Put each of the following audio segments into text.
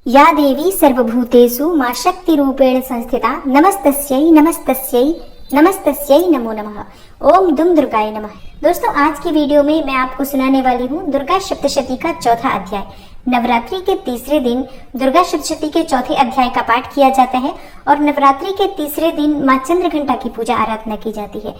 या देवी सर्वभूतेषु मां शक्ति रूपेण संस्थिता नमस्तस्यै नमस्तस्यै नमस्तस्यै नमो नमः। ओम दुम दुर्गाय नमः। दोस्तों, आज की वीडियो में मैं आपको सुनाने वाली हूँ दुर्गा सप्तशती का चौथा अध्याय। नवरात्रि के तीसरे दिन दुर्गा सप्तशती के चौथे अध्याय का पाठ किया जाता है और नवरात्रि के तीसरे दिन माँ चंद्रघंटा की पूजा आराधना की जाती है।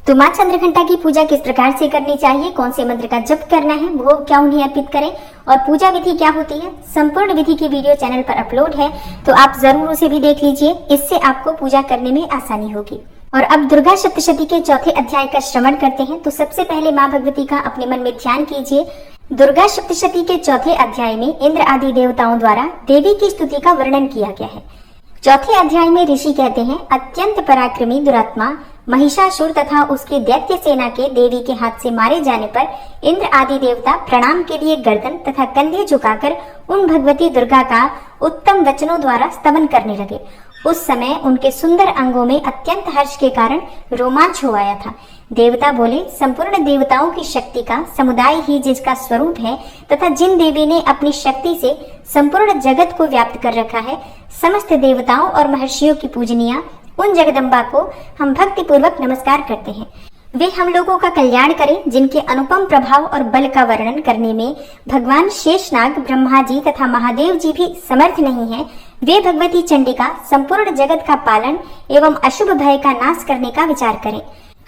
तो माँ चंद्रघंटा की पूजा किस प्रकार से करनी चाहिए, कौन से मंत्र का जप करना है, भोग क्या उन्हें अर्पित करें और पूजा विधि क्या होती है, संपूर्ण विधि की वीडियो चैनल पर अपलोड है, तो आप जरूर उसे भी देख लीजिए। इससे आपको पूजा करने में आसानी होगी। और अब दुर्गा सप्तशती के चौथे अध्याय का श्रवण करते हैं। तो सबसे पहले माँ भगवती का अपने मन में ध्यान कीजिए। दुर्गा सप्तशती के चौथे अध्याय में इंद्र आदि देवताओं द्वारा देवी की स्तुति का वर्णन किया गया है। चौथे अध्याय में ऋषि कहते हैं, अत्यंत पराक्रमी दुरात्मा महिषासुर तथा उसकी दैत्य सेना के देवी के हाथ से मारे जाने पर इंद्र आदि देवता प्रणाम के लिए गर्दन तथा कंधे झुकाकर उन भगवती दुर्गा का उत्तम वचनों द्वारा स्तवन करने लगे। उस समय उनके सुंदर अंगों में अत्यंत हर्ष के कारण रोमांच हो आया था। देवता बोले, संपूर्ण देवताओं की शक्ति का समुदाय ही जिसका स्वरूप है तथा जिन देवी ने अपनी शक्ति से संपूर्ण जगत को व्याप्त कर रखा है, समस्त देवताओं और महर्षियों की पूजनीय उन जगदम्बा को हम भक्ति पूर्वक नमस्कार करते हैं। वे हम लोगों का कल्याण करें। जिनके अनुपम प्रभाव और बल का वर्णन करने में भगवान शेषनाग, ब्रह्मा जी तथा महादेव जी भी समर्थ नहीं है, वे भगवती चंडिका संपूर्ण जगत का पालन एवं अशुभ भय का नाश करने का विचार करें।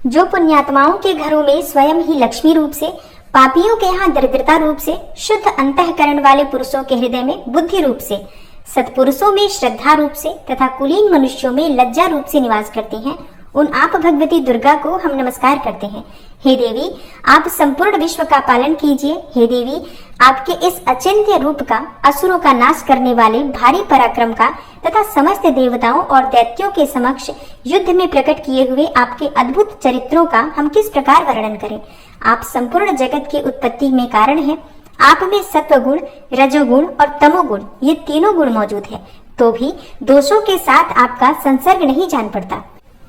जो पुण्यात्माओं के घरों में स्वयं ही लक्ष्मी रूप से, पापियों के यहाँ दरिद्रता रूप से, शुद्ध अंतःकरण वाले पुरुषों के हृदय में बुद्धि रूप से, सत्पुरुषों में श्रद्धा रूप से तथा कुलीन मनुष्यों में लज्जा रूप से निवास करती हैं, उन आप भगवती दुर्गा को हम नमस्कार करते हैं। हे देवी, आप संपूर्ण विश्व का पालन कीजिए। हे देवी, आपके इस अचिंत्य रूप का, असुरों का नाश करने वाले भारी पराक्रम का तथा समस्त देवताओं और दैत्यों के समक्ष युद्ध में प्रकट किए हुए आपके अद्भुत चरित्रों का हम किस प्रकार वर्णन करें। आप संपूर्ण जगत की उत्पत्ति में कारण हैं। आप में सत्व गुण, रजोगुण और तमोगुण ये तीनों गुण मौजूद है, तो भी दोषों के साथ आपका संसर्ग नहीं जान पड़ता।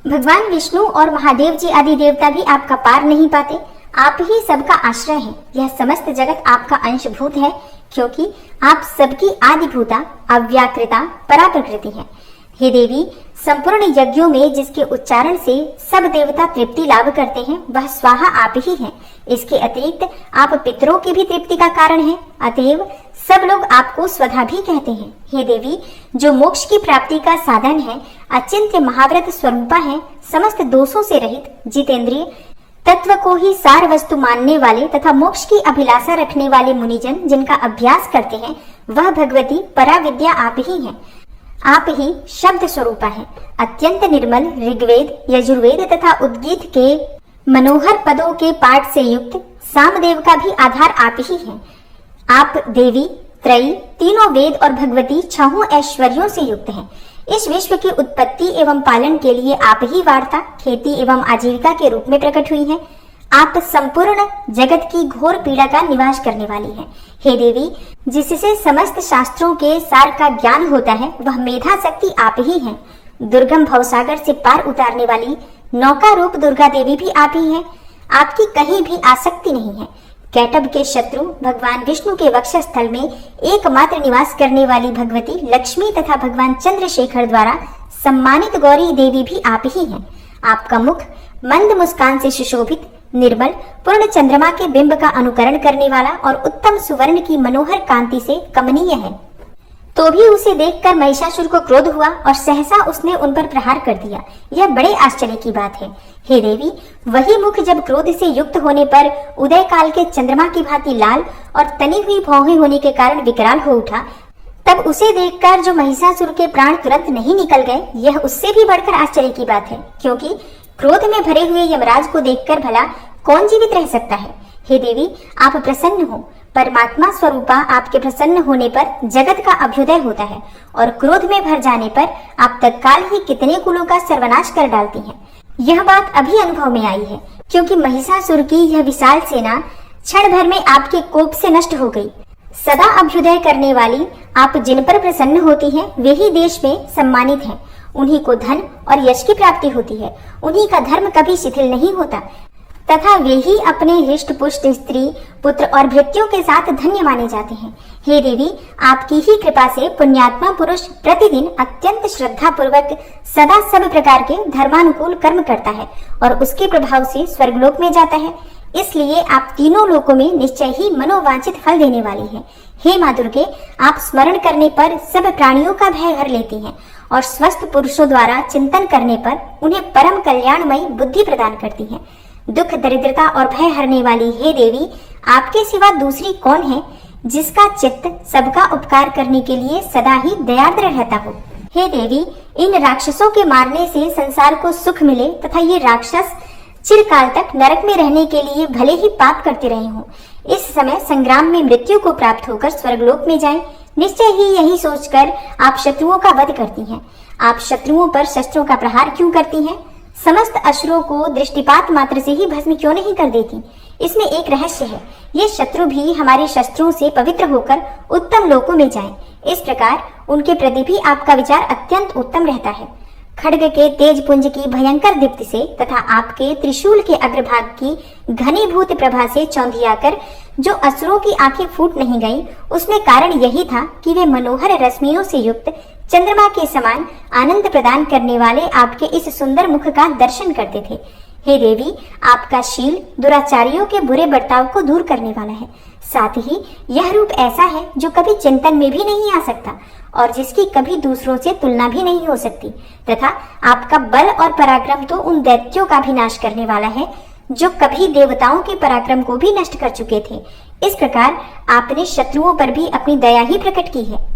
भगवान विष्णु और महादेव जी आदि देवता भी आपका पार नहीं पाते। आप ही सबका आश्रय हैं। यह समस्त जगत आपका अंशभूत है, क्योंकि आप सबकी आदिभूता, अव्याकृता, पराप्रकृति है। हे देवी, संपूर्ण यज्ञों में जिसके उच्चारण से सब देवता तृप्ति लाभ करते हैं, वह स्वाहा आप ही हैं। इसके अतिरिक्त आप पितरों की भी तृप्ति का कारण हैं, अतएव सब लोग आपको स्वधा भी कहते हैं। हे देवी, जो मोक्ष की प्राप्ति का साधन है, अचिंत्य महाव्रत स्वरूपा है, समस्त दोषों से रहित, जितेंद्रिय, तत्व को ही सार वस्तु मानने वाले तथा मोक्ष की अभिलाषा रखने वाले मुनिजन जिनका अभ्यास करते हैं, वह भगवती पराविद्या आप ही हैं। आप ही शब्द स्वरूपा है। अत्यंत निर्मल ऋग्वेद, यजुर्वेद तथा उद्गीत के मनोहर पदों के पाठ से युक्त सामदेव का भी आधार आप ही हैं। आप देवी, त्रयी, तीनों वेद और भगवती छहों ऐश्वर्यों से युक्त हैं। इस विश्व की उत्पत्ति एवं पालन के लिए आप ही वार्ता, खेती एवं आजीविका के रूप में प्रकट हुई हैं। आप संपूर्ण जगत की घोर पीड़ा का निवास करने वाली हैं। हे देवी, जिससे समस्त शास्त्रों के सार का ज्ञान होता है, वह मेधा शक्ति आप ही हैं। दुर्गम भवसागर से पार उतारने वाली नौका रूप दुर्गा देवी भी आप ही हैं। आपकी कहीं भी आसक्ति नहीं है। कैटब के शत्रु भगवान विष्णु के वक्षस्थल में एकमात्र निवास करने वाली भगवती लक्ष्मी तथा भगवान चंद्रशेखर द्वारा सम्मानित गौरी देवी भी आप ही हैं। आपका मुख मंद मुस्कान से सुशोभित, निर्मल, पूर्ण चंद्रमा के बिंब का अनुकरण करने वाला और उत्तम सुवर्ण की मनोहर कांति से कमनीय है। तो भी उसे देखकर महिषासुर को क्रोध हुआ और सहसा उसने उन पर प्रहार कर दिया। यह बड़े आश्चर्य की बात है। हे देवी, वही मुख जब क्रोध से युक्त होने पर उदय काल के चंद्रमा की भांति लाल और तनी हुई भौहें होने के कारण विकराल हो उठा, तब उसे देखकर जो महिषासुर के प्राण तुरंत नहीं निकल गए, यह उससे भी बढ़कर आश्चर्य की बात है, क्योंकि क्रोध में भरे हुए यमराज को देखकर भला कौन जीवित रह सकता है। हे देवी, आप प्रसन्न हो। परमात्मा स्वरूपा आपके प्रसन्न होने पर जगत का अभ्युदय होता है और क्रोध में भर जाने पर आप तत्काल ही कितने कुलों का सर्वनाश कर डालती हैं। यह बात अभी अनुभव में आई है, क्योंकि महिषासुर की यह विशाल सेना क्षण भर में आपके कोप से नष्ट हो गई। सदा अभ्युदय करने वाली आप जिन पर प्रसन्न होती हैं, वे ही देश में सम्मानित हैं। उन्हीं को धन और यश की प्राप्ति होती है। उन्हीं का धर्म कभी शिथिल नहीं होता। तथा वे ही अपने हृष्ट पुष्ट स्त्री पुत्र और भृत्यों के साथ धन्य माने जाते हैं। हे देवी, आपकी ही कृपा से पुण्यात्मा पुरुष प्रतिदिन अत्यंत श्रद्धा पूर्वक सदा सब प्रकार के धर्मानुकूल कर्म करता है और उसके प्रभाव से स्वर्गलोक में जाता है। इसलिए आप तीनों लोकों में निश्चय ही मनोवांछित फल देने वाली हैं। हे माँ दुर्गे, आप स्मरण करने पर सब प्राणियों का भय हर लेती हैं और स्वस्थ पुरुषों द्वारा चिंतन करने पर उन्हें परम कल्याणमयी बुद्धि प्रदान करती हैं। दुख दरिद्रता और भय हरने वाली हे देवी, आपके सिवा दूसरी कौन है जिसका चित्त सबका उपकार करने के लिए सदा ही दयार्द्र रहता हो। हे देवी, इन राक्षसों के मारने से संसार को सुख मिले तथा ये राक्षस चिरकाल तक नरक में रहने के लिए भले ही पाप करते रहे हों, इस समय संग्राम में मृत्यु को प्राप्त होकर स्वर्गलोक में जाएं। निश्चय ही यही सोचकर आप शत्रुओं का वध करती हैं। आप शत्रुओं पर शस्त्रों का प्रहार क्यों करती हैं? समस्त असुरों को दृष्टिपात मात्र से ही भस्म क्यों नहीं कर देती? इसमें एक रहस्य है। ये शत्रु भी हमारे शस्त्रों से पवित्र होकर उत्तम लोकों में जाएं। इस प्रकार उनके प्रति भी आपका विचार अत्यंत उत्तम रहता है। खड्ग के तेज पुंज की भयंकर दीप्ति से तथा आपके त्रिशूल के अग्रभाग की घनीभूत प्रभा से चौंधियाकर जो असुरों की आंखें फूट नहीं गईं, उसमें कारण यही था कि वे मनोहर रश्मियों से युक्त चंद्रमा के समान आनंद प्रदान करने वाले आपके इस सुंदर मुख का दर्शन करते थे। हे देवी, आपका शील दुराचारियों के बुरे बर्ताव को दूर करने वाला है। साथ ही यह रूप ऐसा है जो कभी चिंतन में भी नहीं आ सकता और जिसकी कभी दूसरों से तुलना भी नहीं हो सकती, तथा आपका बल और पराक्रम तो उन दैत्यों का भी नाश करने वाला है जो कभी देवताओं के पराक्रम को भी नष्ट कर चुके थे। इस प्रकार आपने शत्रुओं पर भी अपनी दया ही प्रकट की है।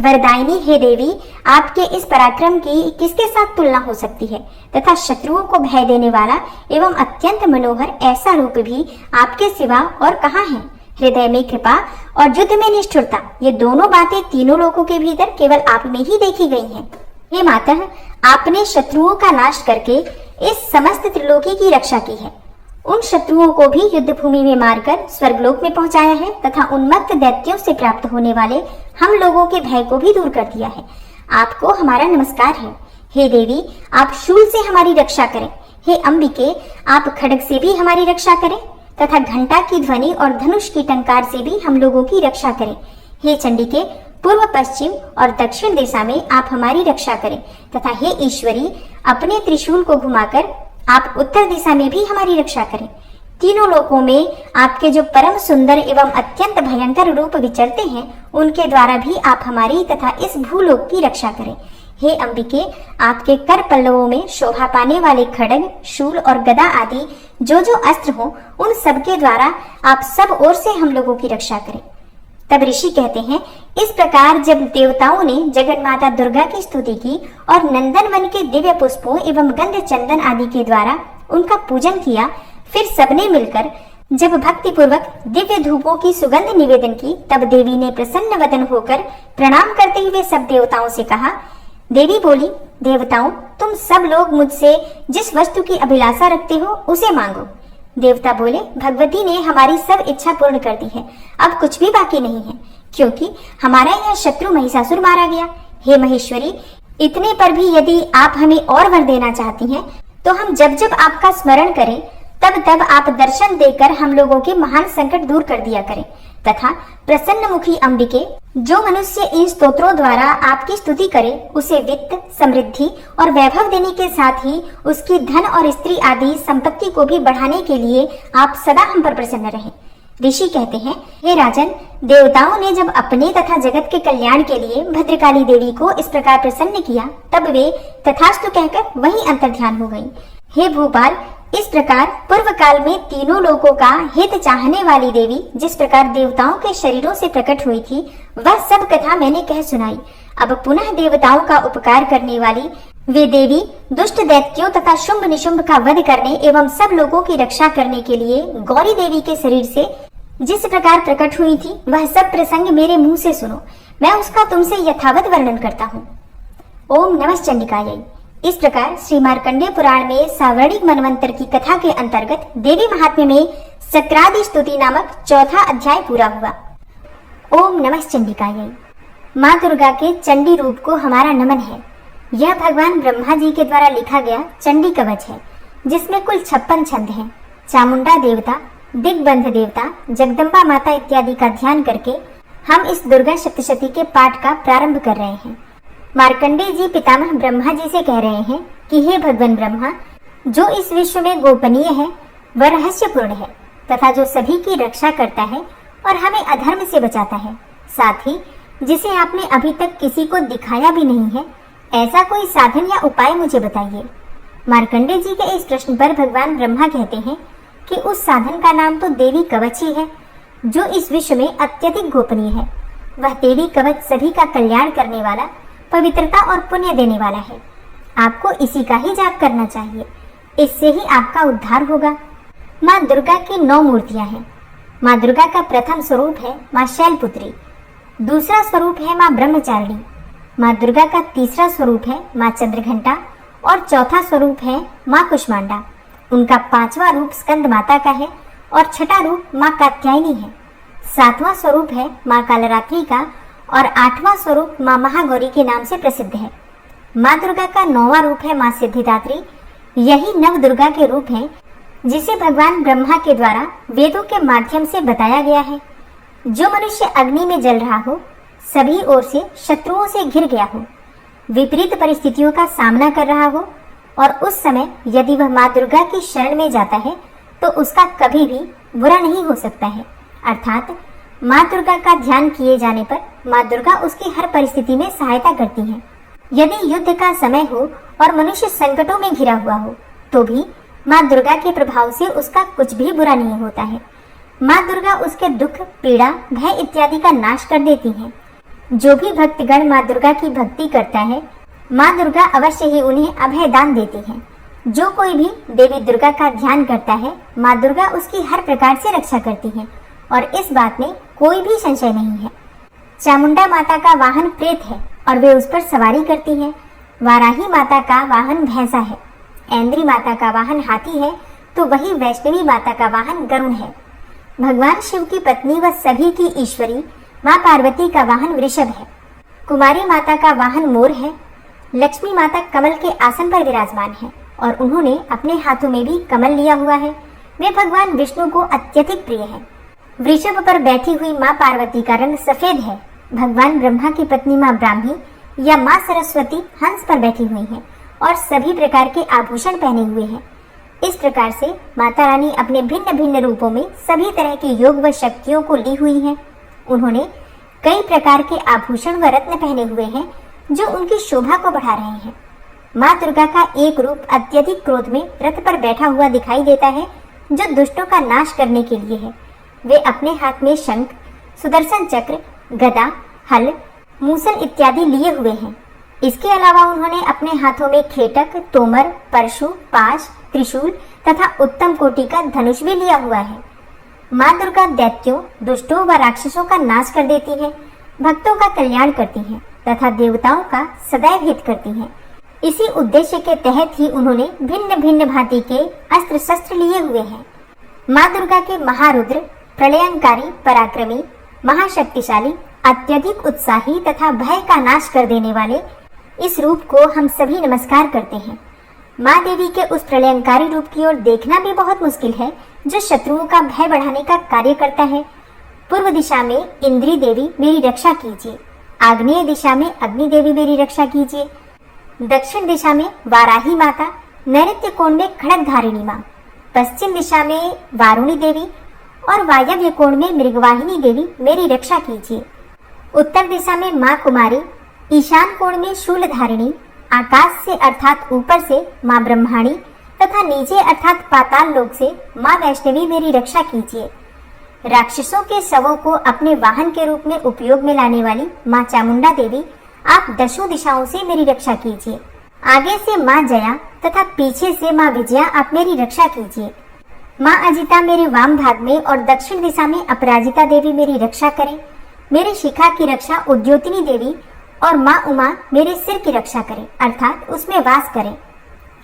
वरदायिनी हे देवी, आपके इस पराक्रम की किसके साथ तुलना हो सकती है? तथा शत्रुओं को भय देने वाला एवं अत्यंत मनोहर ऐसा रूप भी आपके सिवा और कहाँ है? हृदय में कृपा और युद्ध में निष्ठुरता, ये दोनों बातें तीनों लोकों के भीतर केवल आप में ही देखी गई हैं। हे माता, आपने शत्रुओं का नाश करके इस समस्त त्रिलोकी की रक्षा की है। उन शत्रुओं को भी युद्ध भूमि में मारकर स्वर्गलोक में पहुंचाया है तथा उन्मत्त दैत्यों से प्राप्त होने वाले हम लोगों के भय को भी दूर कर दिया है। आपको हमारा नमस्कार है। हे देवी, आप शूल से हमारी रक्षा करें। हे अंबिके, आप खड्ग से भी हमारी रक्षा करें तथा घंटा की ध्वनि और धनुष की टंकार से भी हम लोगों की रक्षा करें। हे चंडिके, पूर्व पश्चिम और दक्षिण दिशा में आप हमारी रक्षा करें तथा हे ईश्वरी, अपने त्रिशूल को घुमाकर आप उत्तर दिशा में भी हमारी रक्षा करें। तीनों लोकों में आपके जो परम सुंदर एवं अत्यंत भयंकर रूप विचरते हैं, उनके द्वारा भी आप हमारी तथा इस भूलोक की रक्षा करें। हे अंबिके, आपके कर पल्लवों में शोभा पाने वाले खड्ग, शूल और गदा आदि जो जो अस्त्र हो, उन सब के द्वारा आप सब ओर से हम लोगों की रक्षा करें। तब ऋषि कहते हैं, इस प्रकार जब देवताओं ने जगन माता दुर्गा की स्तुति की और नंदन वन के दिव्य पुष्पों एवं गंध चंदन आदि के द्वारा उनका पूजन किया, फिर सबने मिलकर जब भक्ति पूर्वक दिव्य धूपों की सुगंध निवेदन की, तब देवी ने प्रसन्न वदन होकर प्रणाम करते हुए सब देवताओं से कहा। देवी बोली, देवताओं, तुम सब लोग मुझसे जिस वस्तु की अभिलाषा रखते हो उसे मांगो। देवता बोले, भगवती ने हमारी सब इच्छा पूर्ण कर दी है, अब कुछ भी बाकी नहीं है, क्योंकि हमारा यह शत्रु महिषासुर मारा गया। हे महेश्वरी, इतने पर भी यदि आप हमें और वर देना चाहती हैं, तो हम जब जब आपका स्मरण करें तब तब आप दर्शन देकर हम लोगों के महान संकट दूर कर दिया करें तथा प्रसन्न मुखी अंबिके, जो मनुष्य इन स्तोत्रों द्वारा आपकी स्तुति करे, उसे वित्त, समृद्धि और वैभव देने के साथ ही उसकी धन और स्त्री आदि संपत्ति को भी बढ़ाने के लिए आप सदा हम पर प्रसन्न रहें। ऋषि कहते हैं, हे राजन, देवताओं ने जब अपने तथा जगत के कल्याण के लिए भद्रकाली देवी को इस प्रकार प्रसन्न किया, तब वे तथास्तु कहकर वहीं अंतर्ध्यान हो गईं। हे भूपाल, इस प्रकार पूर्व काल में तीनों लोकों का हित चाहने वाली देवी जिस प्रकार देवताओं के शरीरों से प्रकट हुई थी, वह सब कथा मैंने कह सुनाई। अब पुनः देवताओं का उपकार करने वाली वे देवी दुष्ट दैत्यों तथा शुंभ निशुंभ का वध करने एवं सब लोगों की रक्षा करने के लिए गौरी देवी के शरीर से जिस प्रकार प्रकट हुई थी, वह सब प्रसंग मेरे मुंह से सुनो। मैं उसका तुमसे यथावत वर्णन करता हूँ। ओम नमः चंडिकायै। इस प्रकार श्री मार्कंडेय पुराण में सावर्णिक मनवंतर की कथा के अंतर्गत देवी महात्म्य में सक्रादि स्तुति नामक चौथा अध्याय पूरा हुआ। ओम नमः चंडिकायै। माँ दुर्गा के चंडी रूप को हमारा नमन है। यह भगवान ब्रह्मा जी के द्वारा लिखा गया चंडी कवच है, जिसमें कुल 56 छंद हैं। चामुंडा देवता, दिग्बंध देवता, जगदम्बा माता इत्यादि का ध्यान करके हम इस दुर्गा सप्तशती के पाठ का प्रारंभ कर रहे हैं। मार्कंडेय जी पितामह ब्रह्मा जी से कह रहे हैं कि हे भगवान ब्रह्मा, जो इस विश्व में गोपनीय है वह रहस्यपूर्ण है तथा जो सभी की रक्षा करता है और हमें अधर्म से बचाता है, साथ ही जिसे आपने अभी तक किसी को दिखाया भी नहीं है, ऐसा कोई साधन या उपाय मुझे बताइए। मार्कंडेय जी के इस प्रश्न पर भगवान ब्रह्मा कहते हैं कि उस साधन का नाम तो देवी कवच ही है, जो इस विश्व में अत्यधिक गोपनीय है। वह देवी कवच सभी का कल्याण करने वाला, पवित्रता और पुण्य देने वाला है। आपको इसी का ही जाप करना चाहिए, इससे ही आपका उद्धार होगा। माँ दुर्गा की 9 मूर्तियां हैं। माँ दुर्गा का प्रथम स्वरूप है माँ शैलपुत्री, दूसरा स्वरूप है माँ ब्रह्मचारिणी, माँ दुर्गा का तीसरा स्वरूप है माँ चंद्रघंटा और चौथा स्वरूप है माँ कुष्मांडा। उनका 5वां रूप स्कंद माता का है और छठा रूप माँ कात्यायनी है। 7वां स्वरूप है माँ कालरात्रि का और 8वां स्वरूप माँ महागौरी के नाम से प्रसिद्ध है। माँ दुर्गा का 9वां रूप है माँ सिद्धिदात्री। यही नव दुर्गा के रूप हैं जिसे भगवान ब्रह्मा के द्वारा वेदों के माध्यम से बताया गया है। जो मनुष्य अग्नि में जल रहा हो, सभी ओर से शत्रुओं से घिर गया हो, विपरीत परिस्थितियों का सामना कर रहा हो और उस समय यदि वह माँ दुर्गा की शरण में जाता है तो उसका कभी भी बुरा नहीं हो सकता है। अर्थात माँ दुर्गा का ध्यान किए जाने पर माँ दुर्गा उसकी हर परिस्थिति में सहायता करती हैं। यदि युद्ध का समय हो और मनुष्य संकटों में घिरा हुआ हो तो भी माँ दुर्गा के प्रभाव से उसका कुछ भी बुरा नहीं होता है। माँ दुर्गा उसके दुख, पीड़ा, भय इत्यादि का नाश कर देती हैं। जो भी भक्तगण माँ दुर्गा की भक्ति करता है, माँ दुर्गा अवश्य ही उन्हें अभय दान देती हैं। जो कोई भी देवी दुर्गा का ध्यान करता है, माँ दुर्गा उसकी हर प्रकार से रक्षा करती हैं और इस बात में कोई भी संशय नहीं है। चामुंडा माता का वाहन प्रेत है और वे उस पर सवारी करती हैं। वाराही माता का वाहन भैंसा है। ऐन्द्री माता का वाहन हाथी है तो वही वैष्णवी माता का वाहन गरुड़ है। भगवान शिव की पत्नी व सभी की ईश्वरी माँ पार्वती का वाहन वृषभ है। कुमारी माता का वाहन मोर है। लक्ष्मी माता कमल के आसन पर विराजमान है और उन्होंने अपने हाथों में भी कमल लिया हुआ है। वे भगवान विष्णु को अत्यधिक प्रिय है। वृषभ पर बैठी हुई माँ पार्वती का रंग सफेद है। भगवान ब्रह्मा की पत्नी माँ ब्राह्मी या माँ सरस्वती हंस पर बैठी हुई है और सभी प्रकार के आभूषण पहने हुए हैं। इस प्रकार से माता रानी अपने भिन्न भिन्न रूपों में सभी तरह के योग व शक्तियों को ली हुई हैं। उन्होंने कई प्रकार के आभूषण व रत्न पहने हुए हैं जो उनकी शोभा को बढ़ा रहे हैं। माँ दुर्गा का एक रूप अत्यधिक क्रोध में रथ पर बैठा हुआ दिखाई देता है, जो दुष्टों का नाश करने के लिए है। वे अपने हाथ में शंख, सुदर्शन चक्र, गदा, हल, मूसल इत्यादि लिए हुए हैं। इसके अलावा उन्होंने अपने हाथों में खेटक, तोमर, परशु, पाश, त्रिशूल तथा उत्तम कोटि का धनुष भी लिया हुआ है। माँ दुर्गा दैत्यों, दुष्टों व राक्षसों का नाश कर देती है, भक्तों का कल्याण करती हैं तथा देवताओं का सदैव हित करती हैं। इसी उद्देश्य के तहत ही उन्होंने भिन्न भिन्न भांति के अस्त्र शस्त्र लिए हुए हैं। माँ दुर्गा के महारुद्र, प्रलयंकारी, पराक्रमी, महाशक्तिशाली, अत्यधिक उत्साही तथा भय का नाश कर देने वाले इस रूप को हम सभी नमस्कार करते हैं। माँ देवी के उस प्रलयंकारी रूप की ओर देखना भी बहुत मुश्किल है, जो शत्रुओं का भय बढ़ाने का कार्य करता है। पूर्व दिशा में इंद्री देवी मेरी रक्षा कीजिए, आग्नेय दिशा में अग्नि देवी मेरी रक्षा कीजिए, दक्षिण दिशा में वाराही माता, नैऋत्य कोण में खड़गधारिणी माँ, पश्चिम दिशा में वारुणी देवी और वायव्य कोण में मृगवाहिनी देवी मेरी रक्षा कीजिए। उत्तर दिशा में माँ कुमारी, ईशान कोण में शूलधारिणी, आकाश से अर्थात ऊपर से माँ ब्रह्माणी तथा नीचे अर्थात पाताल लोक से माँ वैष्णवी मेरी रक्षा कीजिए। राक्षसों के शवों को अपने वाहन के रूप में उपयोग में लाने वाली माँ चामुंडा देवी, आप दशों दिशाओं से मेरी रक्षा कीजिए। आगे से माँ जया तथा पीछे से माँ विजया आप मेरी रक्षा कीजिए। माँ अजिता मेरे वाम भाग में और दक्षिण दिशा में अपराजिता देवी मेरी रक्षा करें। मेरे शिखा की रक्षा उद्योतिनी देवी और माँ उमा मेरे सिर की रक्षा करें, अर्थात उसमें वास करें।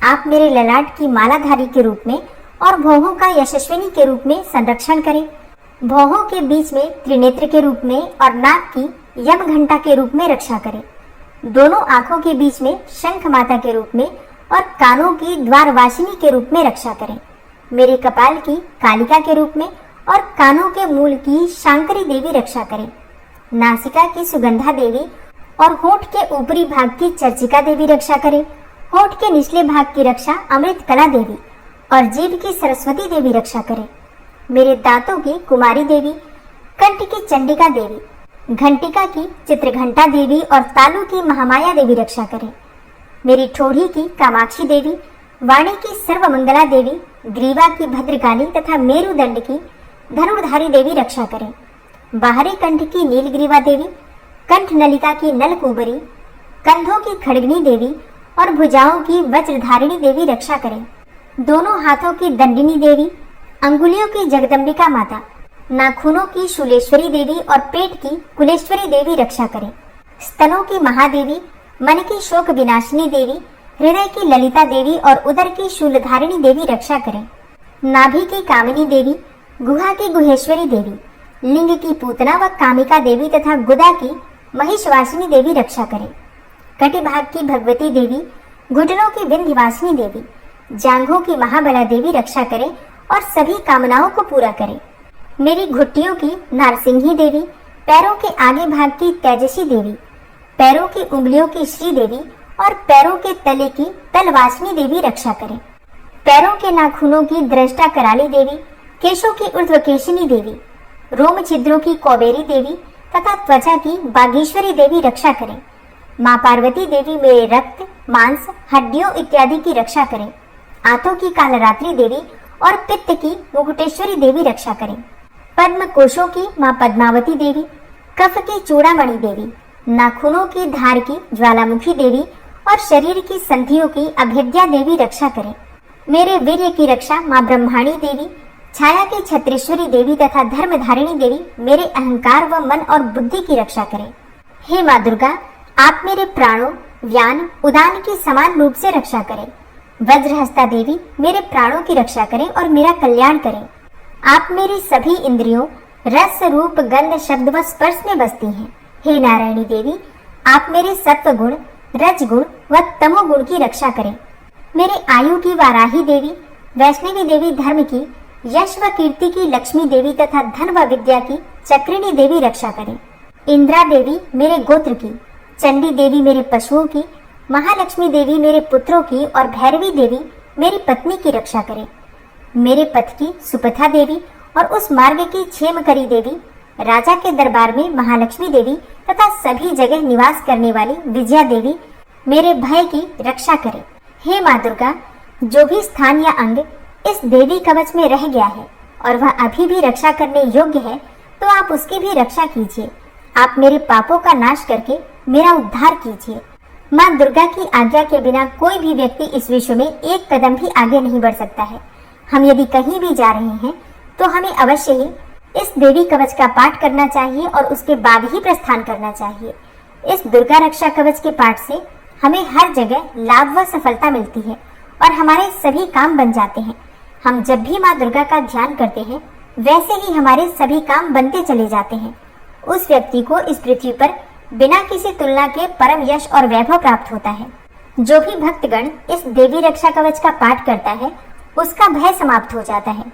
आप मेरे ललाट की मालाधारी के रूप में और भौहों का यशस्विनी के रूप में संरक्षण करें। भौहों के बीच में त्रिनेत्र के रूप में और नाक की यम घंटा के रूप में रक्षा करें। दोनों आंखों के बीच में शंख माता के रूप में और कानों की द्वारवासिनी के रूप में रक्षा करें। मेरे कपाल की कालिका के रूप में और कानों के मूल की शांकरी देवी रक्षा करे। नासिका की सुगंधा देवी और होठ के ऊपरी भाग की चर्चिका देवी रक्षा करे। होठ के निचले भाग की रक्षा अमृत कला देवी और जीभ की सरस्वती देवी रक्षा करे। मेरे दांतों की कुमारी देवी, कंठ की चंडिका देवी, घंटिका की चित्रघंटा देवी और तालु की महामाया देवी रक्षा करे। मेरी ठोड़ी की कामाक्षी देवी, वाणी की सर्वमंगला देवी, ग्रीवा की भद्रकाली तथा मेरुदंड की धनुर्धारी देवी रक्षा करे। बाहरी कंठ की नीलग्रीवा देवी, कंठ नलिका की नलकुबरी, कंधों की खड़गनी देवी और भुजाओं की वज्रधारिणी देवी रक्षा करे। दोनों हाथों की दंडिनी देवी, अंगुलियों की जगदम्बिका माता, नाखूनों की शूलेश्वरी देवी और पेट की कुलेश्वरी देवी रक्षा करे। स्तनों की महादेवी, मन की शोक विनाशिनी देवी, हृदय की ललिता देवी और उदर की शूलधारिणी देवी रक्षा करे। नाभि की कामिनी देवी, गुहा की गुहेश्वरी देवी, लिंग की पूतना व कामिका देवी तथा गुदा की महिषवासिनी देवी रक्षा करे। कटिभाग की भगवती देवी, घुटनों की विंध्यवासिनी देवी, जांघों की महाबला देवी रक्षा करे और सभी कामनाओं को पूरा करे। मेरी घुट्टियों की नारसिंही देवी, पैरों के आगे भाग की तेजसी देवी, पैरों की उंगलियों की श्री देवी और पैरों के तले की तलवासिनी देवी रक्षा करे। पैरों के नाखूनों की दृष्टा कराली देवी, केशों की ऊर्ध्वकेशिनी देवी, रोम छिद्रों की कौबेरी देवी तथा त्वचा की बागेश्वरी देवी रक्षा करें। माँ पार्वती देवी मेरे रक्त, मांस, हड्डियों इत्यादि की रक्षा करें। आंतों की कालरात्रि देवी और पित्त की मुकुटेश्वरी देवी रक्षा करें। पद्म कोशों की माँ पद्मावती देवी, कफ की चूड़ामणि देवी, नाखूनों की धार की ज्वालामुखी देवी और शरीर की संधियों की अभेद्या देवी रक्षा करें। मेरे वीर्य की रक्षा माँ ब्रह्माणी देवी, छाया की छत्रेश्वरी देवी तथा धर्मधारिणी देवी मेरे अहंकार व मन और बुद्धि की रक्षा करें। हे माँ दुर्गा, आप मेरे प्राणों, व्यान, उदान की समान रूप से रक्षा करें। वज्रहस्ता देवी मेरे प्राणों की रक्षा करें और मेरा कल्याण करें। आप मेरी सभी इंद्रियों, रस, रूप, गंध, शब्द व स्पर्श में बसती हैं। हे नारायणी देवी, आप मेरे सत्व गुण, रज गुण व तमो गुण की रक्षा करें। मेरे आयु की वाराही देवी, वैष्णवी देवी धर्म की, यश व कीर्ति की लक्ष्मी देवी तथा धन व विद्या की चक्रिणी देवी रक्षा करें। इंद्रा देवी मेरे गोत्र की, चंडी देवी मेरे पशुओं की, महालक्ष्मी देवी मेरे पुत्रों की और भैरवी देवी मेरी पत्नी की रक्षा करें। मेरे पथ की सुपथा देवी और उस मार्ग की क्षेमकरी देवी, राजा के दरबार में महालक्ष्मी देवी तथा सभी जगह निवास करने वाली विजया देवी मेरे भय की रक्षा करें। हे माँ दुर्गा, जो भी स्थान या अंग इस देवी कवच में रह गया है और वह अभी भी रक्षा करने योग्य है, तो आप उसकी भी रक्षा कीजिए। आप मेरे पापों का नाश करके मेरा उद्धार कीजिए। माँ दुर्गा की आज्ञा के बिना कोई भी व्यक्ति इस विश्व में एक कदम भी आगे नहीं बढ़ सकता है। हम यदि कहीं भी जा रहे हैं तो हमें अवश्य ही इस देवी कवच का पाठ करना चाहिए और उसके बाद ही प्रस्थान करना चाहिए। इस दुर्गा रक्षा कवच के पाठ से हमें हर जगह लाभ व सफलता मिलती है और हमारे सभी काम बन जाते हैं। हम जब भी माँ दुर्गा का ध्यान करते हैं, वैसे ही हमारे सभी काम बनते चले जाते हैं। उस व्यक्ति को इस पृथ्वी पर बिना किसी तुलना के परम यश और वैभव प्राप्त होता है। जो भी भक्तगण इस देवी रक्षा कवच का पाठ करता है, उसका भय समाप्त हो जाता है,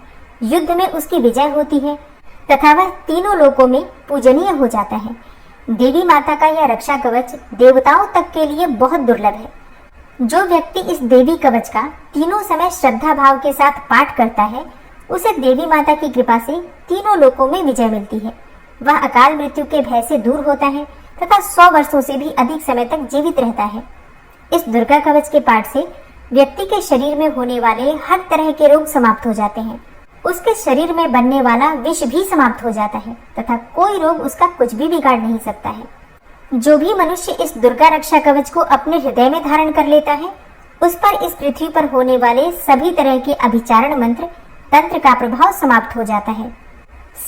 युद्ध में उसकी विजय होती है तथा वह तीनों लोकों में पूजनीय हो जाता है। देवी माता का यह रक्षा कवच देवताओं तक के लिए बहुत दुर्लभ है। जो व्यक्ति इस देवी कवच का तीनों समय श्रद्धा भाव के साथ पाठ करता है, उसे देवी माता की कृपा से तीनों लोकों में विजय मिलती है। वह अकाल मृत्यु के भय से दूर होता है तथा 100 वर्षों से भी अधिक समय तक जीवित रहता है। इस दुर्गा कवच के पाठ से व्यक्ति के शरीर में होने वाले हर तरह के रोग समाप्त हो जाते हैं। उसके शरीर में बनने वाला विष भी समाप्त हो जाता है तथा कोई रोग उसका कुछ भी बिगाड़ नहीं सकता है। जो भी मनुष्य इस दुर्गा रक्षा कवच को अपने हृदय में धारण कर लेता है, उस पर इस पृथ्वी पर होने वाले सभी तरह के अभिचारण मंत्र, तंत्र का प्रभाव समाप्त हो जाता है।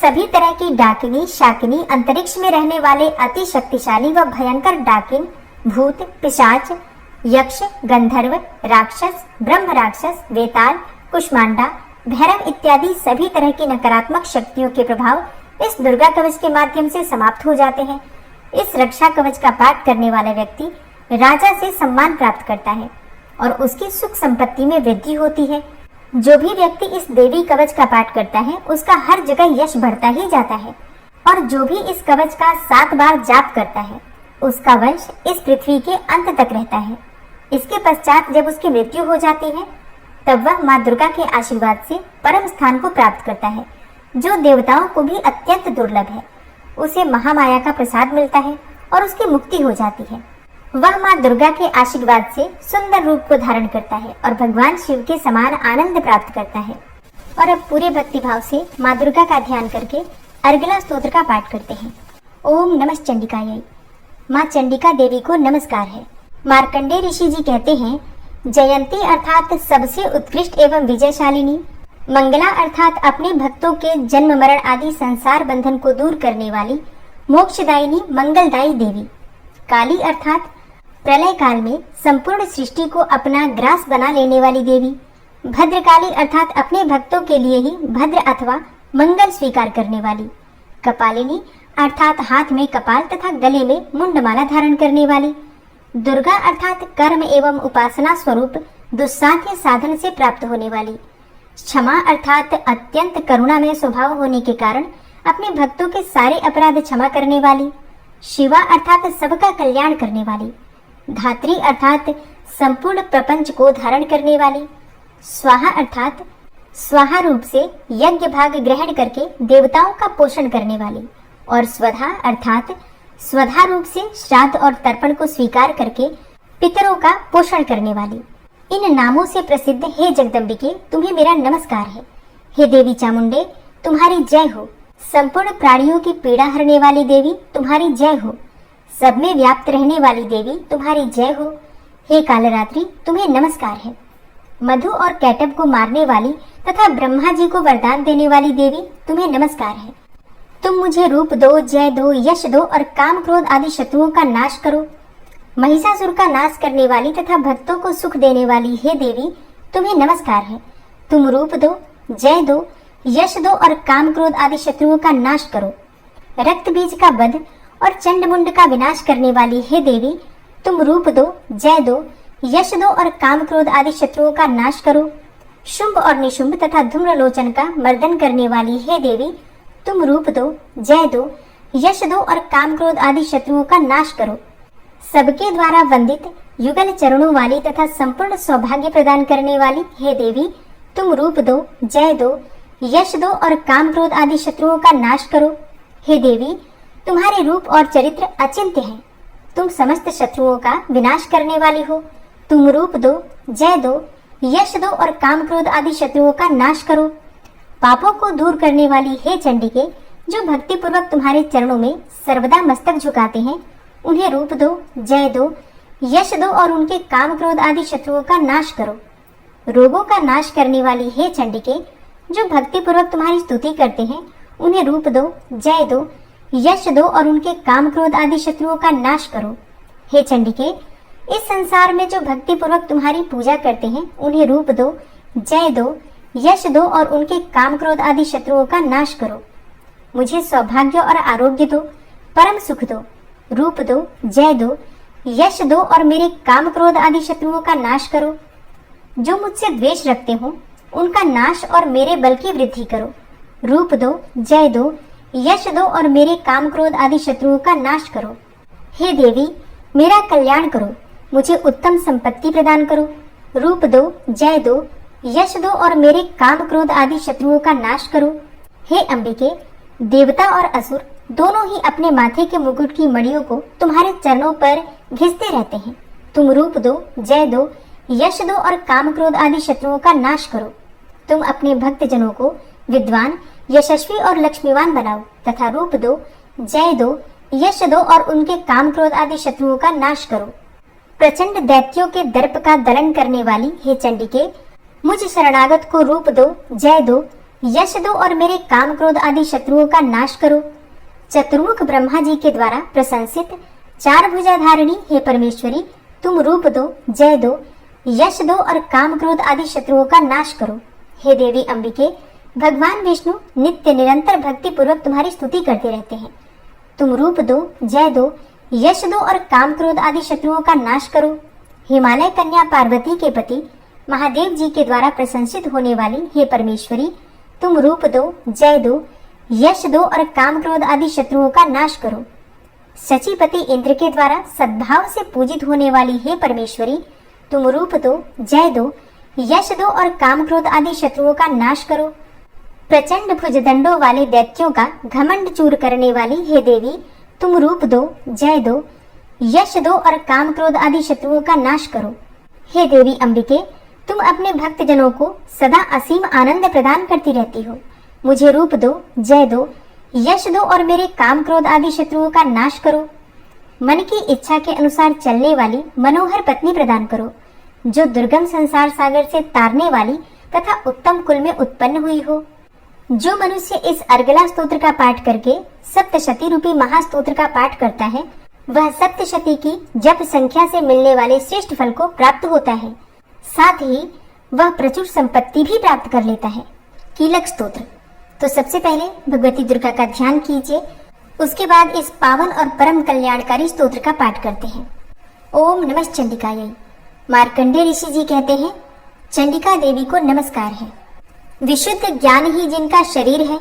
सभी तरह की डाकिनी, शाकिनी, अंतरिक्ष में रहने वाले अति शक्तिशाली व भयंकर डाकिन, भूत, पिशाच, यक्ष, गंधर्व, राक्षस, ब्रह्म राक्षस, वेताल, कुष्मांडा, भैरव इत्यादि सभी तरह की नकारात्मक शक्तियों के प्रभाव इस दुर्गा कवच के माध्यम से समाप्त हो जाते हैं। इस रक्षा कवच का पाठ करने वाला व्यक्ति राजा से सम्मान प्राप्त करता है और उसकी सुख संपत्ति में वृद्धि होती है। जो भी व्यक्ति इस देवी कवच का पाठ करता है उसका हर जगह यश बढ़ता ही जाता है, और जो भी इस कवच का 7 बार जाप करता है उसका वंश इस पृथ्वी के अंत तक रहता है। इसके पश्चात जब उसकी मृत्यु हो जाती है तब वह माँ दुर्गा के आशीर्वाद से परम स्थान को प्राप्त करता है, जो देवताओं को भी अत्यंत दुर्लभ है। उसे महामाया का प्रसाद मिलता है और उसकी मुक्ति हो जाती है। वह माँ दुर्गा के आशीर्वाद से सुंदर रूप को धारण करता है और भगवान शिव के समान आनंद प्राप्त करता है। और अब पूरे भक्तिभाव से माँ दुर्गा का ध्यान करके अर्गला स्तोत्र का पाठ करते हैं। ओम नमः चंडिकायै। माँ चंडिका देवी को नमस्कार है। मार्कंडेय ऋषि जी कहते हैं, जयंती अर्थात सबसे उत्कृष्ट एवं विजयशालिनी, मंगला अर्थात अपने भक्तों के जन्म मरण आदि संसार बंधन को दूर करने वाली मोक्षदायिनी मंगलदायी देवी, काली अर्थात प्रलय काल में संपूर्ण सृष्टि को अपना ग्रास बना लेने वाली देवी, भद्रकाली अर्थात अपने भक्तों के लिए ही भद्र अथवा मंगल स्वीकार करने वाली, कपालिनी अर्थात हाथ में कपाल तथा गले में मुंडमाला धारण करने वाली, दुर्गा अर्थात कर्म एवं उपासना स्वरूप दुस्साध्य साधन से प्राप्त होने वाली, क्षमा अर्थात अत्यंत करुणामय स्वभाव होने के कारण अपने भक्तों के सारे अपराध क्षमा करने वाली, शिवा अर्थात सबका कल्याण करने वाली, धात्री अर्थात संपूर्ण प्रपंच को धारण करने वाली, स्वाहा अर्थात स्वाहा रूप से यज्ञ भाग ग्रहण करके देवताओं का पोषण करने वाली, और स्वधा अर्थात स्वधा रूप से श्राद्ध और तर्पण को स्वीकार करके पितरों का पोषण करने वाली। इन नामों से प्रसिद्ध हे जगदम्बिके, तुम्हें मेरा नमस्कार है। हे देवी चामुंडे, तुम्हारी जय हो। संपूर्ण प्राणियों की पीड़ा हरने वाली देवी, तुम्हारी जय हो। सब में व्याप्त रहने वाली देवी, तुम्हारी जय हो। हे कालरात्रि, तुम्हें नमस्कार है। मधु और कैटब को मारने वाली तथा ब्रह्मा जी को वरदान देने वाली देवी, तुम्हें नमस्कार है। तुम मुझे रूप दो, जय दो, यश दो और काम क्रोध आदि शत्रुओं का नाश करो। महिषासुर का नाश करने वाली तथा भक्तों को सुख देने वाली हे देवी, तुम्हें नमस्कार है। तुम रूप दो, जय दो, यश दो और काम क्रोध आदि शत्रुओं का नाश करो। रक्त बीज का वध और चंड मुंड का विनाश करने वाली हे देवी, तुम रूप दो, जय दो, यश दो और काम क्रोध आदि शत्रुओं का नाश करो। शुंभ और निशुंभ तथा धूम्रलोचन का मर्दन करने वाली हे देवी, तुम रूप दो, जय दो, यश दो और काम क्रोध आदि शत्रुओं का नाश करो। सबके द्वारा वंदित युगल चरणों वाली तथा संपूर्ण सौभाग्य प्रदान करने वाली हे देवी, तुम रूप दो, जय दो, यश दो और काम क्रोध आदि शत्रुओं का नाश करो। हे देवी, तुम्हारे रूप और चरित्र अचिंत्य है। तुम समस्त शत्रुओं का विनाश करने वाली हो। तुम रूप दो, जय दो, यश दो और काम क्रोध आदि शत्रुओं का नाश करो। पापों को दूर करने वाली हे चंडिके, जो भक्ति पूर्वक तुम्हारे चरणों में सर्वदा मस्तक झुकाते हैं, उन्हें रूप दो, जय दो, यश दो और उनके काम क्रोध आदि शत्रुओं का नाश करो। रोगों का नाश करने वाली हे चंडिके, जो भक्ति पूर्वक तुम्हारी स्तुति करते हैं, उन्हें रूप दो, जय दो, यश दो और उनके काम क्रोध आदि शत्रुओं का नाश करो। हे चंडिके, इस संसार में जो भक्ति पूर्वक तुम्हारी पूजा करते हैं, उन्हें रूप दो, जय दो, यश दो और उनके काम क्रोध आदि शत्रुओं का नाश करो। मुझे सौभाग्य और आरोग्य दो, परम सुख दो। रूप दो, जय दो, यश दो और मेरे काम क्रोध आदि शत्रुओं का नाश करो। जो मुझसे द्वेष रखते हो उनका नाश और मेरे बल की वृद्धि करो। रूप दो, जय दो, यश दो और मेरे काम क्रोध आदि शत्रुओं का नाश करो। हे देवी, मेरा कल्याण करो, मुझे उत्तम संपत्ति प्रदान करो। रूप दो, जय दो, यश दो और मेरे काम क्रोध आदि शत्रुओं का नाश करो। हे अंबिके, देवता और असुर दोनों ही अपने माथे के मुकुट की मणियों को तुम्हारे चरणों पर घिसते रहते हैं। तुम रूप दो, जय दो, यश दो और काम क्रोध आदि शत्रुओं का नाश करो। तुम अपने भक्त जनों को विद्वान, यशस्वी और लक्ष्मीवान बनाओ तथा रूप दो, जय दो, यश दो और उनके काम क्रोध आदि शत्रुओं का नाश करो। प्रचंड दैत्यों के दर्प का दलन करने वाली हे चंडिके, मुझ शरणागत को रूप दो, जय दो, यश दो और मेरे काम क्रोध आदि शत्रुओं का नाश करो। चतुर्मुख ब्रह्मा जी के द्वारा प्रशंसित चार भुजाधारिणी हे परमेश्वरी, तुम रूप दो, जय दो, यश दो और काम क्रोध आदि शत्रुओं का नाश करो। हे देवी अंबिके, भगवान विष्णु नित्य निरंतर भक्ति पूर्वक तुम्हारी स्तुति करते रहते हैं। तुम रूप दो, जय दो, यश दो और काम क्रोध आदि शत्रुओं का नाश करो। हिमालय कन्या पार्वती के पति महादेव जी के द्वारा प्रशंसित होने वाली हे परमेश्वरी, तुम रूप दो, जय दो, यश दो और काम क्रोध आदि शत्रुओं का नाश करो। शचीपति इंद्र के द्वारा सद्भाव से पूजित होने वाली हे परमेश्वरी, तुम रूप दो, जय दो, यश दो और काम क्रोध आदि शत्रुओं का नाश करो। प्रचंड भुजदंडों वाले दैत्यों का घमंड चूर करने वाली हे देवी, तुम रूप दो, जय दो, यश दो और काम क्रोध आदि शत्रुओं का नाश करो। हे देवी अम्बिके, तुम अपने भक्त जनों को सदा असीम आनंद प्रदान करती रहती हो। मुझे रूप दो, जय दो, यश दो और मेरे काम क्रोध आदि शत्रुओं का नाश करो। मन की इच्छा के अनुसार चलने वाली मनोहर पत्नी प्रदान करो, जो दुर्गम संसार सागर से तारने वाली तथा उत्तम कुल में उत्पन्न हुई हो। जो मनुष्य इस अर्गला स्तोत्र का पाठ करके सप्तशती रूपी महास्तोत्र का पाठ करता है, वह सप्तशती की जप संख्या से मिलने वाले श्रेष्ठ फल को प्राप्त होता है। साथ ही वह प्रचुर संपत्ति भी प्राप्त कर लेता है। कीलक स्तोत्र। तो सबसे पहले भगवती दुर्गा का ध्यान कीजिए, उसके बाद इस पावन और परम कल्याणकारी स्तोत्र का पाठ करते हैं। ओम नमः चंडिकायै। मार्कंडेय ऋषि जी कहते हैं, चंडिका देवी को नमस्कार है। विशुद्ध ज्ञान ही जिनका शरीर है,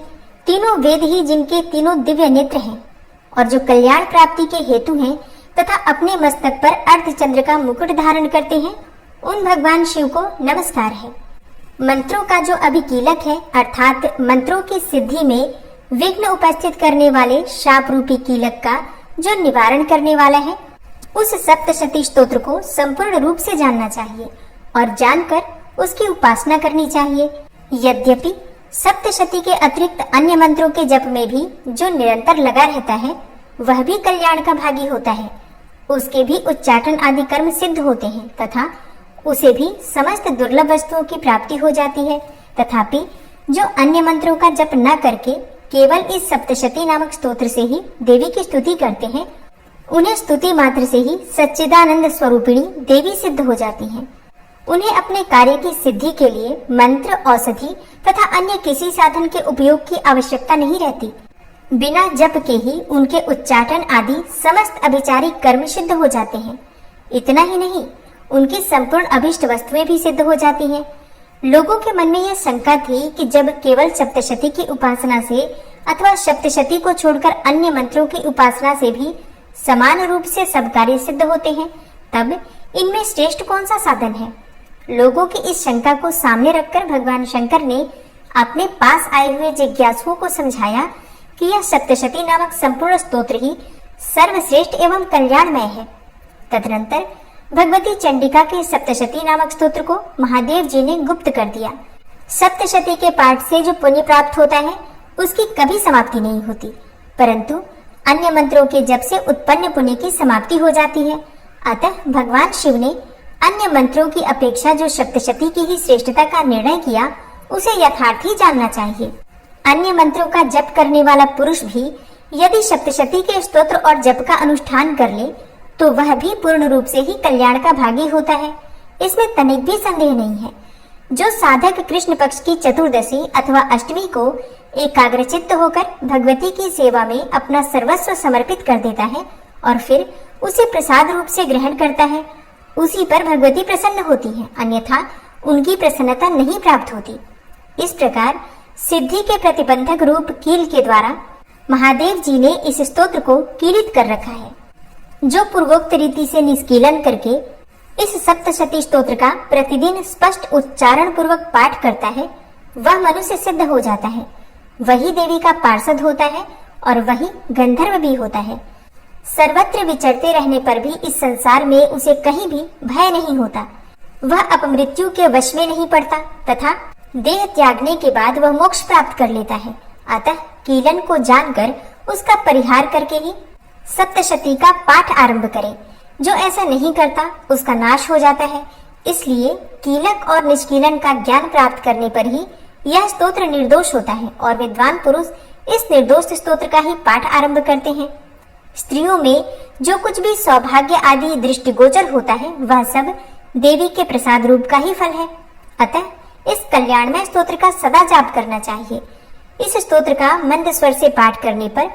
तीनों वेद ही जिनके तीनों दिव्य नेत्र हैं, और जो कल्याण प्राप्ति के हेतु हैं तथा अपने मस्तक पर अर्धचंद्र का मुकुट धारण करते हैं, उन भगवान शिव को नमस्कार है। मंत्रों का जो अभिकीलक है, अर्थात मंत्रों की सिद्धि में विघ्न उपस्थित करने वाले शाप रूपी कीलक का जो निवारण करने वाला है, उस सप्तशती स्तोत्र को संपूर्ण रूप से जानना चाहिए और जानकर उसकी उपासना करनी चाहिए। यद्यपि सप्तशती के अतिरिक्त अन्य मंत्रों के जप में भी जो निरंतर लगा रहता है, वह भी कल्याण का भागी होता है। उसके भी उच्चाटन आदि कर्म सिद्ध होते हैं तथा उसे भी समस्त दुर्लभ वस्तुओं की प्राप्ति हो जाती है। तथापि जो अन्य मंत्रों का जप न करके केवल इस सप्तशती नामक स्तोत्र से ही देवी की स्तुति करते हैं, उन्हें स्तुति मात्र से ही सच्चिदानंद स्वरूपिणी देवी सिद्ध हो जाती हैं। उन्हें अपने कार्य की सिद्धि के लिए मंत्र, औषधि तथा अन्य किसी साधन के उपयोग की आवश्यकता नहीं रहती। बिना जप के ही उनके उच्चाटन आदि समस्त अभिचारिक कर्म सिद्ध हो जाते हैं। इतना ही नहीं, उनकी संपूर्ण अभिष्ट वस्तुएं भी सिद्ध हो जाती हैं। लोगों के मन में यह शंका थी कि जब केवल सप्तशती की उपासना से अथवा सप्तशती को छोड़कर अन्य मंत्रों की उपासना से भी समान रूप से सब कार्य सिद्ध होते हैं, तब इनमें श्रेष्ठ कौन सा साधन है। लोगों की इस शंका को सामने रखकर भगवान शंकर ने अपने पास आए हुए जिज्ञासुओं को समझाया कि यह सप्तशती नामक संपूर्ण स्तोत्र ही सर्वश्रेष्ठ एवं कल्याणमय है। तदनंतर भगवती चंडिका के सप्तशती नामक स्तोत्र को महादेव जी ने गुप्त कर दिया। सप्तशती के पाठ से जो पुण्य प्राप्त होता है, उसकी कभी समाप्ति नहीं होती, परंतु अन्य मंत्रों के जप से उत्पन्न पुण्य की समाप्ति हो जाती है। अतः भगवान शिव ने अन्य मंत्रों की अपेक्षा जो सप्तशती की ही श्रेष्ठता का निर्णय किया, उसे यथार्थ ही जानना चाहिए। अन्य मंत्रों का जप करने वाला पुरुष भी यदि सप्तशती के स्तोत्र और जप का अनुष्ठान कर ले, तो वह भी पूर्ण रूप से ही कल्याण का भागी होता है। इसमें तनिक भी संदेह नहीं है। जो साधक कृष्ण पक्ष की चतुर्दशी अथवा अष्टमी को एकाग्रचित्त होकर भगवती की सेवा में अपना सर्वस्व समर्पित कर देता है और फिर उसे प्रसाद रूप से ग्रहण करता है, उसी पर भगवती प्रसन्न होती है, अन्यथा उनकी प्रसन्नता नहीं प्राप्त होती। इस प्रकार सिद्धि के प्रतिबंधक रूप कील के द्वारा महादेव जी ने इस स्तोत्र को कीलित कर रखा है। जो पूर्वोक्त रीति से निष्कीलन करके इस सप्तशती स्तोत्र का प्रतिदिन स्पष्ट उच्चारण पूर्वक पाठ करता है, वह मनुष्य सिद्ध हो जाता है, वही देवी का पार्षद होता है और वही गंधर्व भी होता है। सर्वत्र विचरते रहने पर भी इस संसार में उसे कहीं भी भय नहीं होता। वह अपमृत्यु के वश में नहीं पड़ता तथा देह त्यागने के बाद वह मोक्ष प्राप्त कर लेता है। अतः कीलन को जानकर उसका परिहार करके ही सप्तशती का पाठ आरंभ करें। जो ऐसा नहीं करता उसका नाश हो जाता है। इसलिए कीलक और निष्कीलन का ज्ञान प्राप्त करने पर ही यह स्तोत्र निर्दोष होता है और विद्वान पुरुष इस निर्दोष स्तोत्र का ही पाठ आरंभ करते हैं। स्त्रियों में जो कुछ भी सौभाग्य आदि दृष्टिगोचर होता है, वह सब देवी के प्रसाद रूप का ही फल है। अतः इस कल्याणमय स्तोत्र का सदा जाप करना चाहिए। इस स्तोत्र का मंद स्वर से पाठ करने पर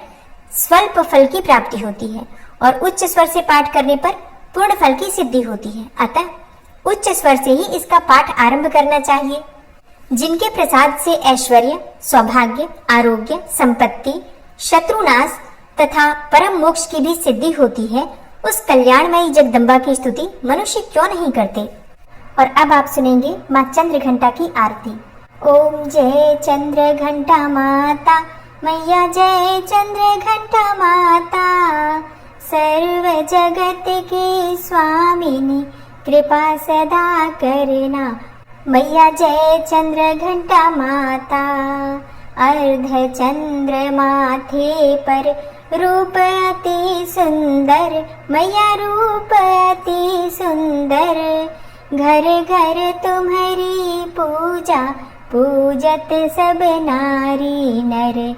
स्वल्प फल की प्राप्ति होती है और उच्च स्वर से पाठ करने पर पूर्ण फल की सिद्धि होती है। अतः उच्च स्वर से ही इसका पाठ आरंभ करना चाहिए। जिनके प्रसाद से ऐश्वर्य, सौभाग्य, आरोग्य, संपत्ति, शत्रुनाश तथा परम मोक्ष की भी सिद्धि होती है, उस कल्याणमयी जगदम्बा की स्तुति मनुष्य क्यों नहीं करते। और अब आप सुनेंगे माँ चंद्र घंटा की आरती। ओम जय चंद्र घंटा माता, मैया जय चंद्र घंटा माता, सर्व जगत की स्वामिनी कृपा सदा करना, मैया जय चंद्र घंटा माता। अर्ध चंद्र माथे पर रूप अति सुंदर, मैया रूप अति सुंदर, घर घर तुम्हारी पूजा पूजत सब नारी नर,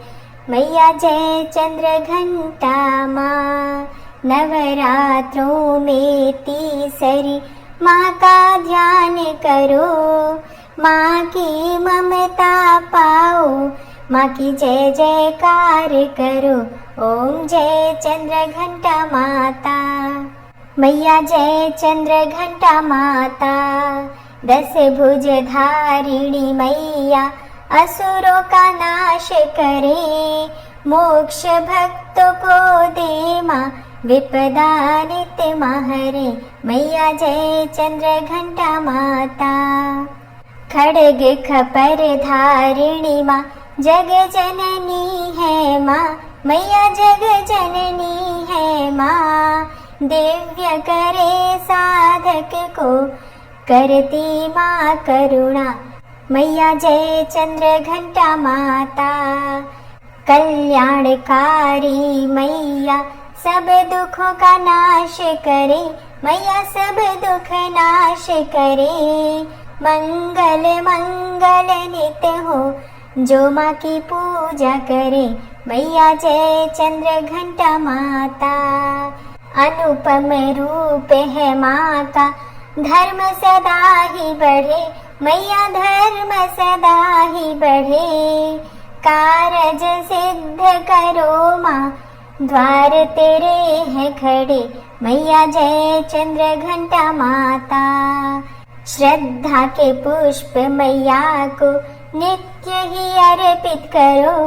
मैया जय चंद्र घंटा माँ। नवरात्रों में तीसरी माँ का ध्यान करो, माँ की ममता पाओ, माँ की जय जयकार करो। ओम जय चंद्र घंटा माता, मैया जय चंद्र घंटा माता। 10 भुज धारिणी मैया असुरों का नाश करे, मोक्ष भक्तों को दे माँ, विपदा नित्य महरे, मैया जय चंद्र घंटा माता। खड़ग खपर धारिणी माँ जग जननी है माँ, मैया जग जननी है माँ। दिव्य करे साधक को करती माँ करुणा, मैया जय चंद्र घंटा माता। कल्याणकारी मैया सब दुखों का नाश करे, मैया सब दुख नाश करे। मंगल मंगल नित्य हो जो माँ की पूजा करे, मैया जय चंद्र घंटा माता। अनुपम रूप है माँ का, धर्म सदा ही बढ़े, मैया धर्म सदा ही बढ़े। कारज सिद्ध करो माँ, द्वार तेरे हैं खड़े, मैया जय चंद्र घंटा माता। श्रद्धा के पुष्प मैया को नित्य ही अर्पित करो,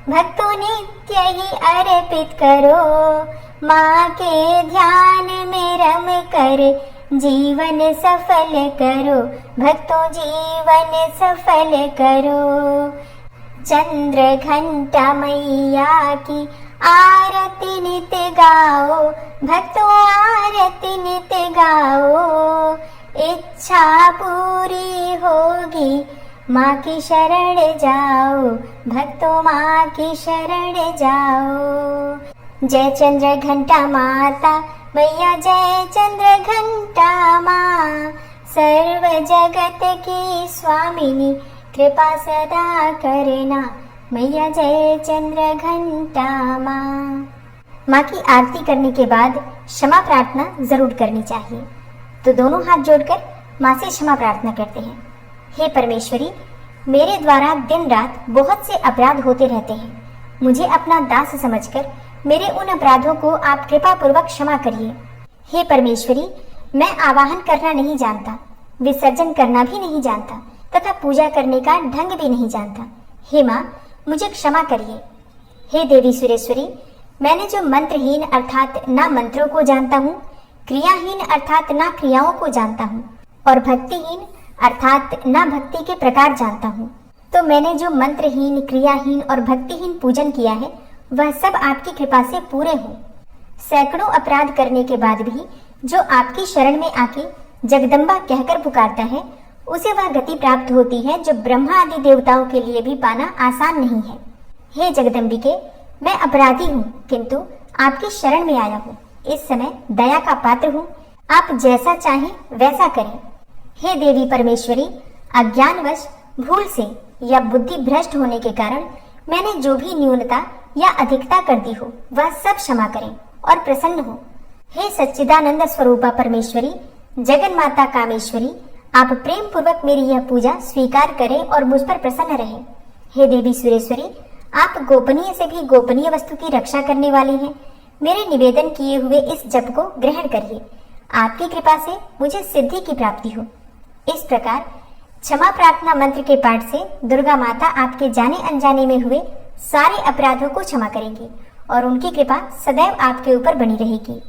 भक्तों नित्य ही अर्पित करो। माँ के ध्यान में रम कर जीवन सफल करो, भक्तों जीवन सफल करो। चंद्र घंटा मैया की आरती नित्य गाओ, भक्तों आरती नित्य गाओ। इच्छा पूरी होगी माँ की शरण जाओ, भक्तों माँ की शरण जाओ। जय चंद्र घंटा माता, मैया जय चंद्र घंटा माँ। सर्व जगत की स्वामिनी कृपा सदा करना, मैया जय चंद्र घंटा माँ। माँ की आरती करने के बाद क्षमा प्रार्थना जरूर करनी चाहिए। तो दोनों हाथ जोड़कर माँ से क्षमा प्रार्थना करते हैं। हे परमेश्वरी, मेरे द्वारा दिन रात बहुत से अपराध होते रहते हैं, मुझे अपना दास समझकर मेरे उन अपराधों को आप कृपा पूर्वक क्षमा करिए। हे परमेश्वरी, मैं आवाहन करना नहीं जानता, विसर्जन करना भी नहीं जानता तथा पूजा करने का ढंग भी नहीं जानता। हे माँ, मुझे क्षमा करिए। हे देवी सुरेश्वरी, मैंने जो मंत्रहीन अर्थात ना मंत्रों को जानता हूँ, क्रियाहीन अर्थात ना क्रियाओं को जानता हूँ और भक्तिहीन अर्थात ना भक्ति के प्रकार जानता हूँ, तो मैंने जो मंत्रहीन, क्रियाहीन और भक्तिहीन पूजन किया है वह सब आपकी कृपा से पूरे हों। सैकड़ों अपराध करने के बाद भी जो आपकी शरण में आके जगदम्बा कहकर पुकारता है, उसे वह गति प्राप्त होती है जो ब्रह्मा आदि देवताओं के लिए भी पाना आसान नहीं है। हे जगदम्बिके, मैं अपराधी हूँ किंतु आपकी शरण में आया हूँ। इस समय दया का पात्र हूँ, आप जैसा चाहें वैसा करें। हे देवी परमेश्वरी, अज्ञानवश, भूल से या बुद्धि भ्रष्ट होने के कारण मैंने जो भी न्यूनता या अधिकता कर दी हो वह सब क्षमा करें और प्रसन्न हो। हे सच्चिदानंद स्वरूपा परमेश्वरी, जगन माता कामेश्वरी, आप प्रेम पूर्वक मेरी यह पूजा स्वीकार करें और मुझ पर प्रसन्न रहें। हे देवी सुरेश्वरी, आप गोपनीय से भी गोपनीय वस्तु की रक्षा करने वाली हैं। मेरे निवेदन किए हुए इस जप को ग्रहण करिए। आपकी कृपा से मुझे सिद्धि की प्राप्ति हो। इस प्रकार क्षमा प्रार्थना मंत्र के पाठ से दुर्गा माता आपके जाने अनजाने में हुए सारे अपराधों को क्षमा करेंगी और उनकी कृपा सदैव आपके ऊपर बनी रहेगी।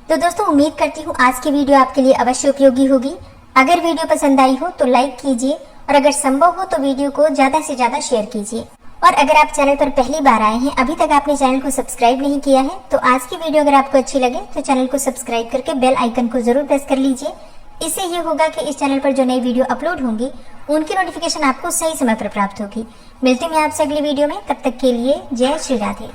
तो दोस्तों, उम्मीद करती हूँ आज की वीडियो आपके लिए अवश्य उपयोगी होगी। अगर वीडियो पसंद आई हो तो लाइक कीजिए और अगर संभव हो तो वीडियो को ज्यादा से ज्यादा शेयर कीजिए। और अगर आप चैनल पर पहली बार आए हैं, अभी तक आपने चैनल को सब्सक्राइब नहीं किया है, तो आज की वीडियो अगर आपको अच्छी लगे तो चैनल को सब्सक्राइब करके बेल आइकन को जरूर प्रेस कर लीजिए। इससे ये होगा कि इस चैनल पर जो नई वीडियो अपलोड होंगी उनकी नोटिफिकेशन आपको सही समय पर प्राप्त होगी। मिलती हूँ मैं आपसे अगली वीडियो में, तब तक के लिए जय श्री राधे।